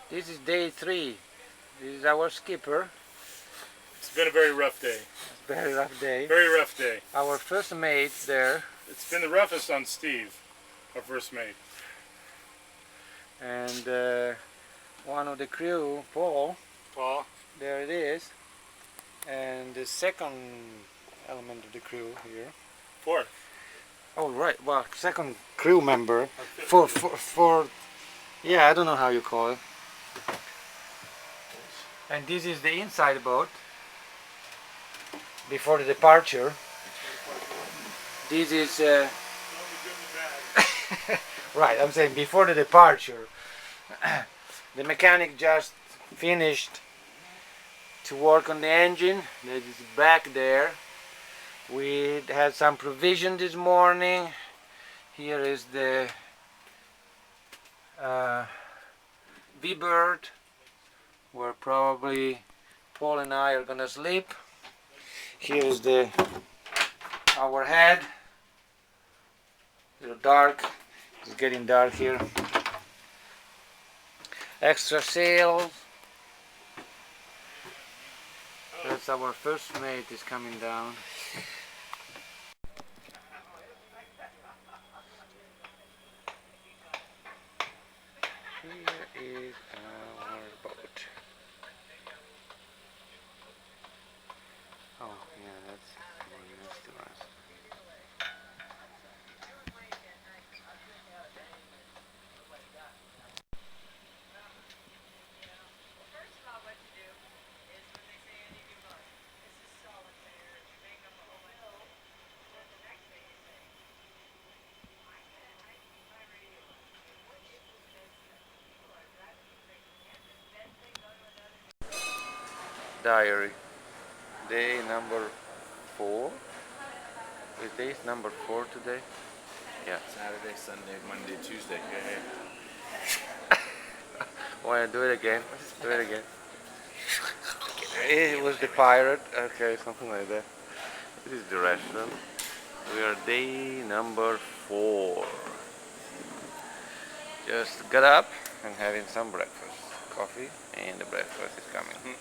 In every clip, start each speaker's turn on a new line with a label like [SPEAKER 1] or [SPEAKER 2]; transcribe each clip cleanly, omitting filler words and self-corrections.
[SPEAKER 1] This is day 3. This is our skipper.
[SPEAKER 2] It's been a very rough day.
[SPEAKER 1] Very rough day.
[SPEAKER 2] Very rough day.
[SPEAKER 1] Our first mate there.
[SPEAKER 2] It's been the roughest on Steve, our first mate.
[SPEAKER 1] And one of the crew, Paul.
[SPEAKER 2] Paul.
[SPEAKER 1] There it is. And the second element of the crew here.
[SPEAKER 2] Fourth.
[SPEAKER 1] Oh right, well, second crew member. For yeah, I don't know how you call it. And this is the inside boat before the departure. This is right, I'm saying before the departure. The mechanic just finished to work on the engine. That is back there. We had some provision this morning. Here is the V-Bird, where probably Paul and I are gonna sleep. Here is our head. A little dark. It's getting dark here. Extra sails. That's our first mate is coming down. Here is our boat. Oh yeah, that's more next to us. Diary. Day number 4. Is day number 4 today? Yeah.
[SPEAKER 3] Saturday, Sunday, Monday, Tuesday.
[SPEAKER 1] Want to do it again? Do it again. It was the pirate. Okay, something like that. This is the restaurant. We are day number 4. Just got up and having some breakfast. Coffee, and the breakfast is coming.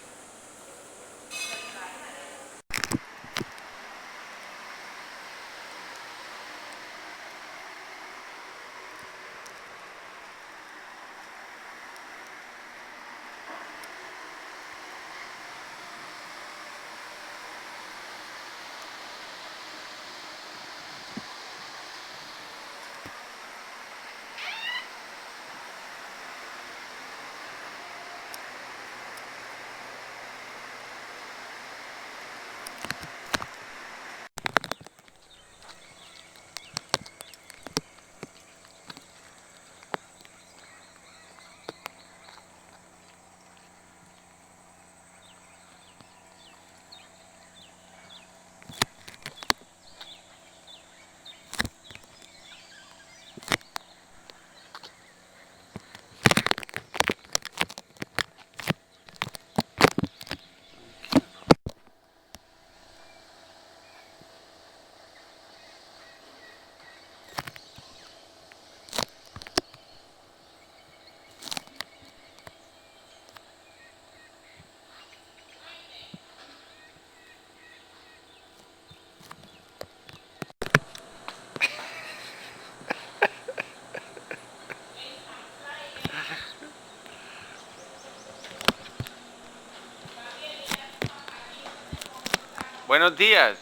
[SPEAKER 1] Buenos días.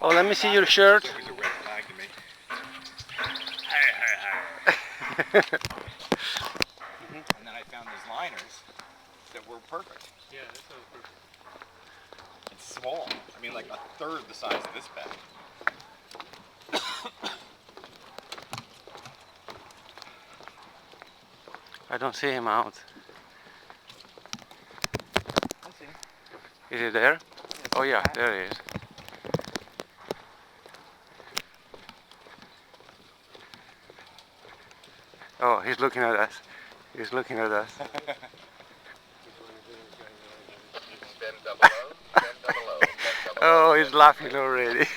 [SPEAKER 1] Oh, let me see your shirt.
[SPEAKER 3] It was a red flag to me. And then I found these liners that were perfect.
[SPEAKER 2] Yeah, that sounds perfect.
[SPEAKER 3] It's small. I mean, like a third the size of this bag.
[SPEAKER 1] I don't see him out.
[SPEAKER 3] I see.
[SPEAKER 1] Is he there? Oh yeah, there he is. Oh, he's looking at us. He's looking at us. Oh, he's laughing already.
[SPEAKER 3] It's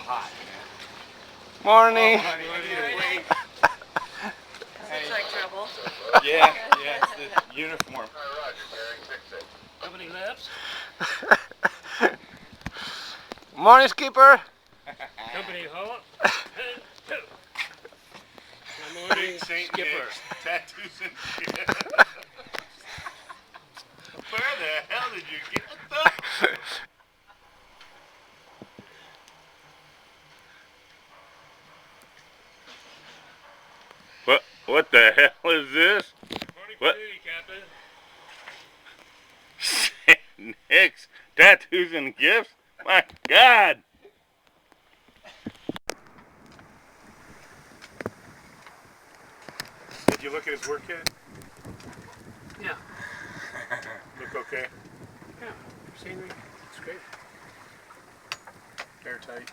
[SPEAKER 3] hot, man.
[SPEAKER 1] Morning.
[SPEAKER 3] Oh, honey, I need to wait.
[SPEAKER 4] Looks like trouble.
[SPEAKER 3] Yeah, it's the uniform.
[SPEAKER 2] Company laps?
[SPEAKER 1] Morning, skipper.
[SPEAKER 2] Company halt. Good morning, skipper.
[SPEAKER 3] Tattoos and shit. Where the hell did you get that?
[SPEAKER 5] What the hell is this?
[SPEAKER 2] Morning
[SPEAKER 5] What?
[SPEAKER 2] for duty, Captain.
[SPEAKER 5] Nick's tattoos and gifts? My God!
[SPEAKER 2] Did you look at his work yet?
[SPEAKER 6] Yeah.
[SPEAKER 2] Look okay?
[SPEAKER 6] Yeah. Scenery. It's great.
[SPEAKER 2] Airtight.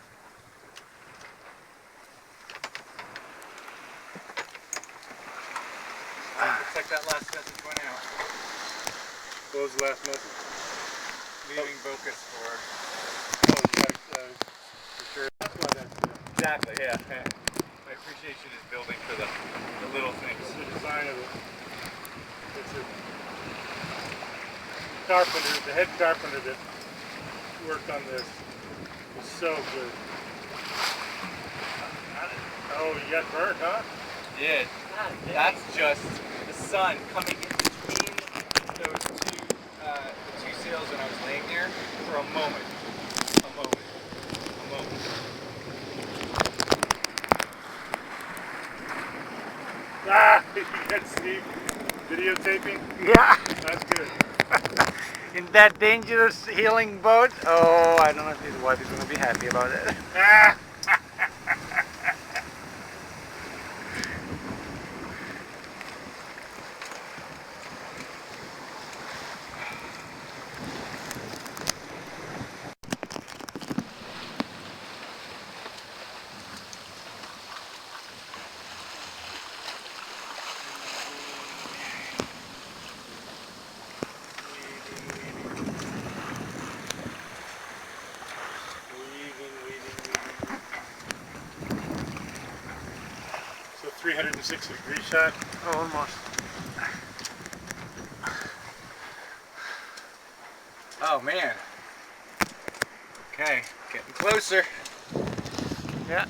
[SPEAKER 3] Looks like that last message went out.
[SPEAKER 2] What was the last message?
[SPEAKER 3] Leaving Vocus for...
[SPEAKER 2] Oh, you got, for sure. That's why that's good.
[SPEAKER 3] Exactly, yeah. My appreciation is building for the little things.
[SPEAKER 2] The design of it. It's a carpenter, the head carpenter that worked on this was so good. Oh, you got burnt, huh?
[SPEAKER 3] Yeah, that's just the sun coming in between those two, the two sails when I was laying there for a moment. A moment. A moment.
[SPEAKER 2] Ah, you got Steve videotaping?
[SPEAKER 1] Yeah.
[SPEAKER 2] That's good.
[SPEAKER 1] In that dangerous healing boat. Oh, I don't know if his wife is gonna be happy about it.
[SPEAKER 2] Ah! So 360-degree shot.
[SPEAKER 1] Almost.
[SPEAKER 3] Oh man. Okay, getting closer.
[SPEAKER 1] Yeah.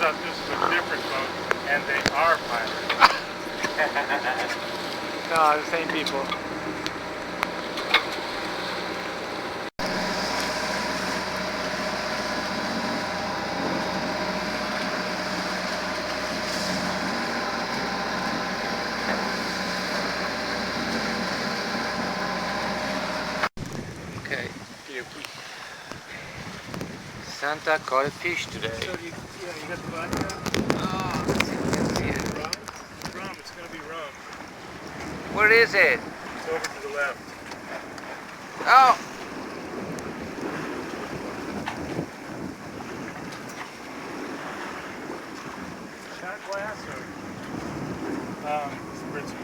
[SPEAKER 2] turns out this is a different boat, and they are pirates.
[SPEAKER 1] No, the same people. Okay. Santa caught a fish today.
[SPEAKER 2] So you got the vodka?
[SPEAKER 1] Oh, let's see if we can see it.
[SPEAKER 2] Rum? Rum, it's gonna be rum.
[SPEAKER 1] Where is it?
[SPEAKER 2] It's over to the left.
[SPEAKER 1] Oh!
[SPEAKER 2] Shot glass or spritzer?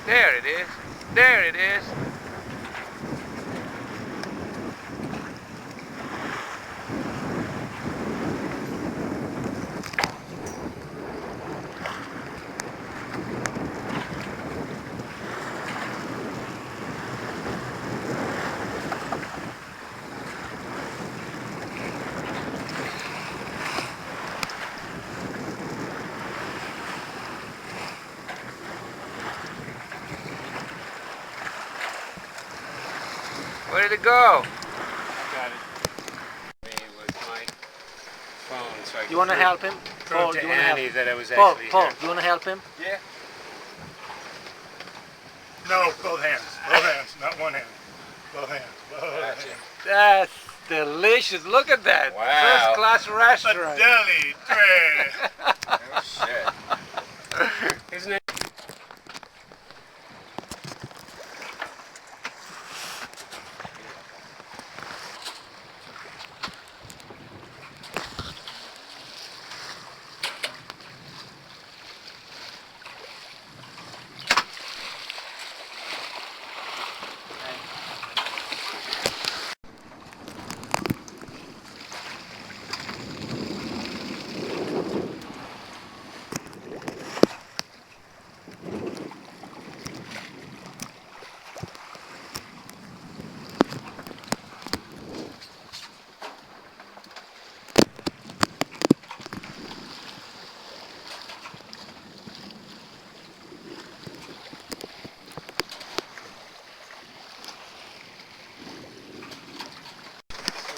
[SPEAKER 1] There it is. There it is. Where did it go?
[SPEAKER 6] Got it. With my phone, so I
[SPEAKER 1] You want to help him?
[SPEAKER 6] prove
[SPEAKER 1] Paul,
[SPEAKER 6] to
[SPEAKER 1] you want to help
[SPEAKER 6] Annie
[SPEAKER 1] him?
[SPEAKER 6] that I was
[SPEAKER 1] Paul,
[SPEAKER 6] actually
[SPEAKER 1] Paul,
[SPEAKER 6] here.
[SPEAKER 1] you want to help him?
[SPEAKER 3] Yeah.
[SPEAKER 2] No, both hands. Both hands, not one hand. Both hands. Both
[SPEAKER 3] Gotcha.
[SPEAKER 2] hands.
[SPEAKER 1] That's delicious. Look at that.
[SPEAKER 3] Wow.
[SPEAKER 1] First class
[SPEAKER 2] A
[SPEAKER 1] restaurant.
[SPEAKER 2] deli tray.
[SPEAKER 3] Oh shit.
[SPEAKER 6] Isn't it?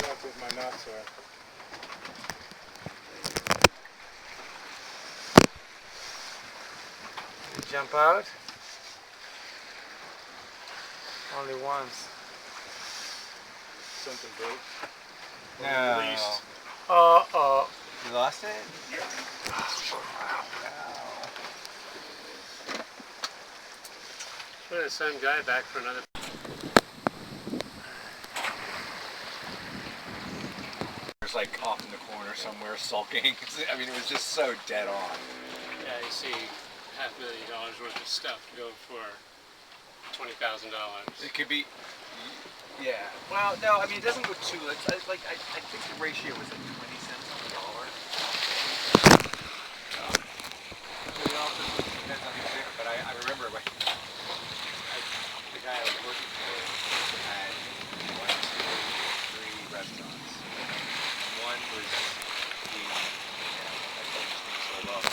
[SPEAKER 2] That's what my nuts are.
[SPEAKER 1] You jump out? Only once.
[SPEAKER 2] Something broke.
[SPEAKER 3] No.
[SPEAKER 2] Released.
[SPEAKER 1] Uh-oh.
[SPEAKER 3] You lost it?
[SPEAKER 6] Put the same guy back for another.
[SPEAKER 3] There's like off in the corner somewhere sulking. I mean, it was just so dead on.
[SPEAKER 6] Yeah, you see $500,000 worth of stuff go for $20,000.
[SPEAKER 3] It could be. Yeah. Well, no. I mean, it doesn't go too. I think the ratio was like 20 cents on the dollar. It also depends on who's there, but I remember when the guy I was working for had 1, 2, 3 restaurants. One was being, just being sold off.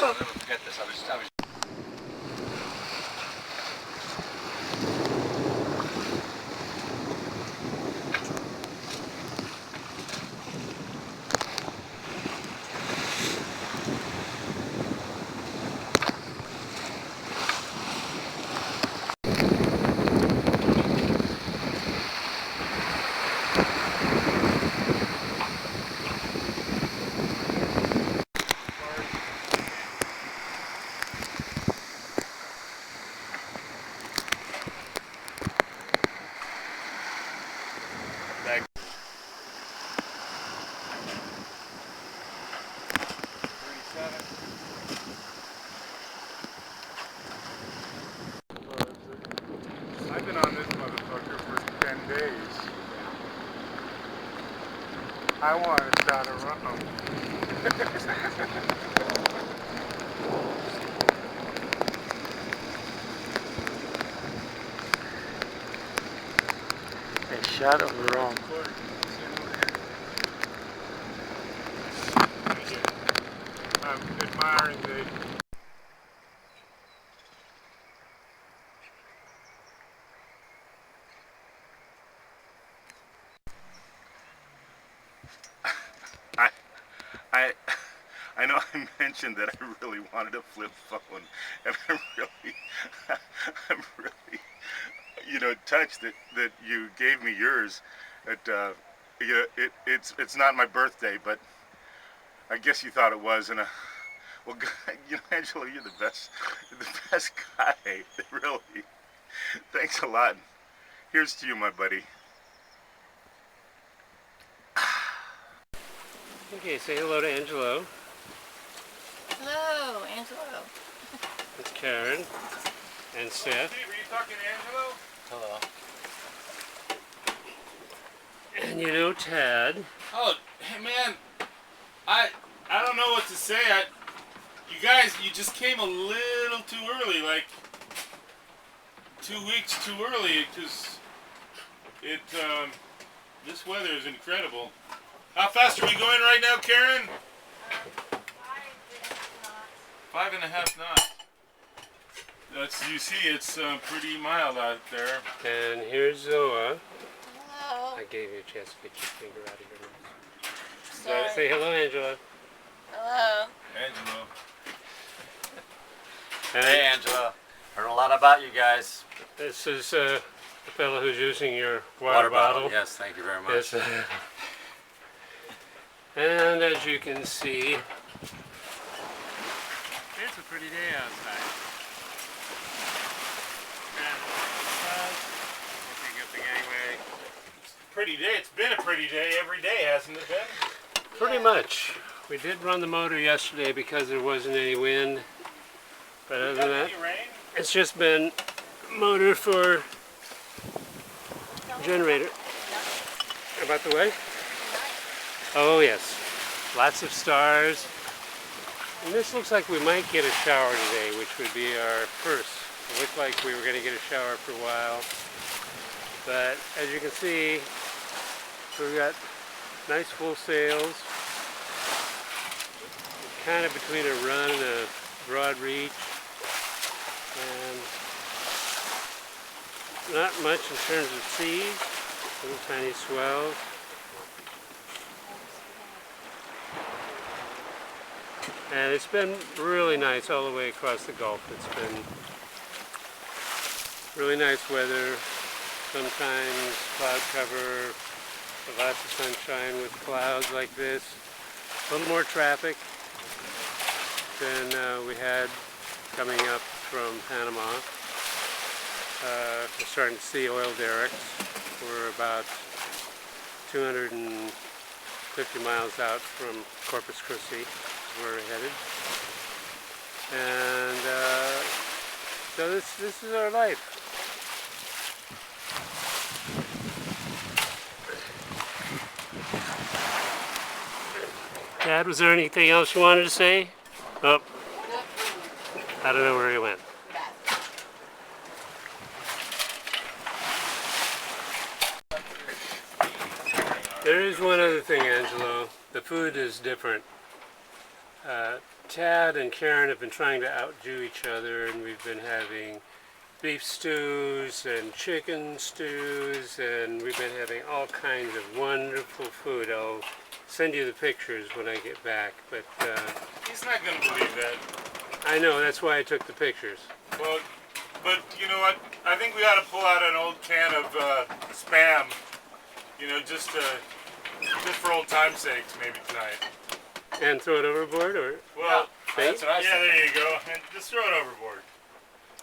[SPEAKER 3] I'll never forget this. I was
[SPEAKER 2] I've been on this motherfucker for 10 days. I want a shot of rum.
[SPEAKER 1] A shot of the wrong.
[SPEAKER 2] I'm admiring the
[SPEAKER 5] I know I mentioned that I really wanted a flip phone, and I'm really, touched that you gave me yours. It's not my birthday, but I guess you thought it was, and well, Angelo, you're the best guy, really. Thanks a lot. Here's to you, my buddy.
[SPEAKER 7] Okay, say hello to Angelo.
[SPEAKER 4] Hello, Angelo.
[SPEAKER 7] It's Karen and Seth.
[SPEAKER 2] Steve, are you talking to Angelo?
[SPEAKER 3] Hello.
[SPEAKER 7] And you know Tad.
[SPEAKER 5] Oh, hey man, I don't know what to say. You guys, you just came a little too early, like 2 weeks too early, because this weather is incredible. How fast are we going right now, Karen? 5.5 knots. You see, it's pretty mild out there.
[SPEAKER 7] And here's Zoa.
[SPEAKER 4] Hello.
[SPEAKER 7] I gave you a chance to get your finger out of your nose.
[SPEAKER 4] Sorry.
[SPEAKER 7] Say hello, Angela.
[SPEAKER 4] Hello.
[SPEAKER 5] Angelo.
[SPEAKER 7] And
[SPEAKER 8] Hey Angela, heard a lot about you guys.
[SPEAKER 7] this is the fellow who's using your water bottle.
[SPEAKER 8] Yes, thank you very much.
[SPEAKER 7] Yes. And as you can see, it's a pretty day outside. And won't take up anyway.
[SPEAKER 5] Pretty day. It's been a pretty day every day, hasn't it been?
[SPEAKER 7] Pretty much. We did run the motor yesterday because there wasn't any wind. But other than that,
[SPEAKER 5] Any rain?
[SPEAKER 7] it's just been motor for generator. About the way? Oh yes. Lots of stars. And this looks like we might get a shower today, which would be our first. It looked like we were going to get a shower for a while. But as you can see, we've got nice full sails. Kind of between a run and a broad reach. And not much in terms of seas, little tiny swells. And it's been really nice all the way across the Gulf. It's been really nice weather, sometimes cloud cover, lots of sunshine with clouds like this. A little more traffic than we had coming up from Panama. We're starting to see oil derricks. We're about 250 miles out from Corpus Christi, is where we're headed. And so this is our life. Dad, was there anything else you wanted to say? Oh, I don't know where he went. There is one other thing, Angelo. The food is different. Tad and Karen have been trying to outdo each other, and we've been having beef stews and chicken stews, and we've been having all kinds of wonderful food. I'll send you the pictures when I get back, but
[SPEAKER 5] He's not going to believe that.
[SPEAKER 7] I know, that's why I took the pictures.
[SPEAKER 5] Well, but you know what? I think we ought to pull out an old can of Spam. You know, just for old time's sakes, maybe tonight.
[SPEAKER 7] And throw it overboard, or?
[SPEAKER 5] Well,
[SPEAKER 7] Bait?
[SPEAKER 8] what I
[SPEAKER 5] yeah, there you go. And just throw it overboard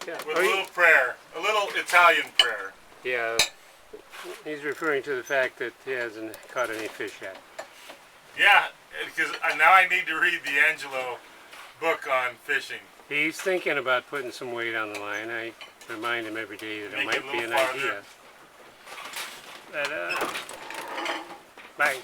[SPEAKER 7] Yeah.
[SPEAKER 5] with
[SPEAKER 7] Are
[SPEAKER 5] a
[SPEAKER 7] you-
[SPEAKER 5] little prayer, a little Italian prayer.
[SPEAKER 7] Yeah, he's referring to the fact that he hasn't caught any fish yet.
[SPEAKER 5] Yeah, because now I need to read the Angelo book on fishing.
[SPEAKER 7] He's thinking about putting some weight on the line. I remind him every day that it
[SPEAKER 5] Make it
[SPEAKER 7] might
[SPEAKER 5] a
[SPEAKER 7] be an
[SPEAKER 5] little
[SPEAKER 7] idea.
[SPEAKER 5] farther.
[SPEAKER 7] But, bye.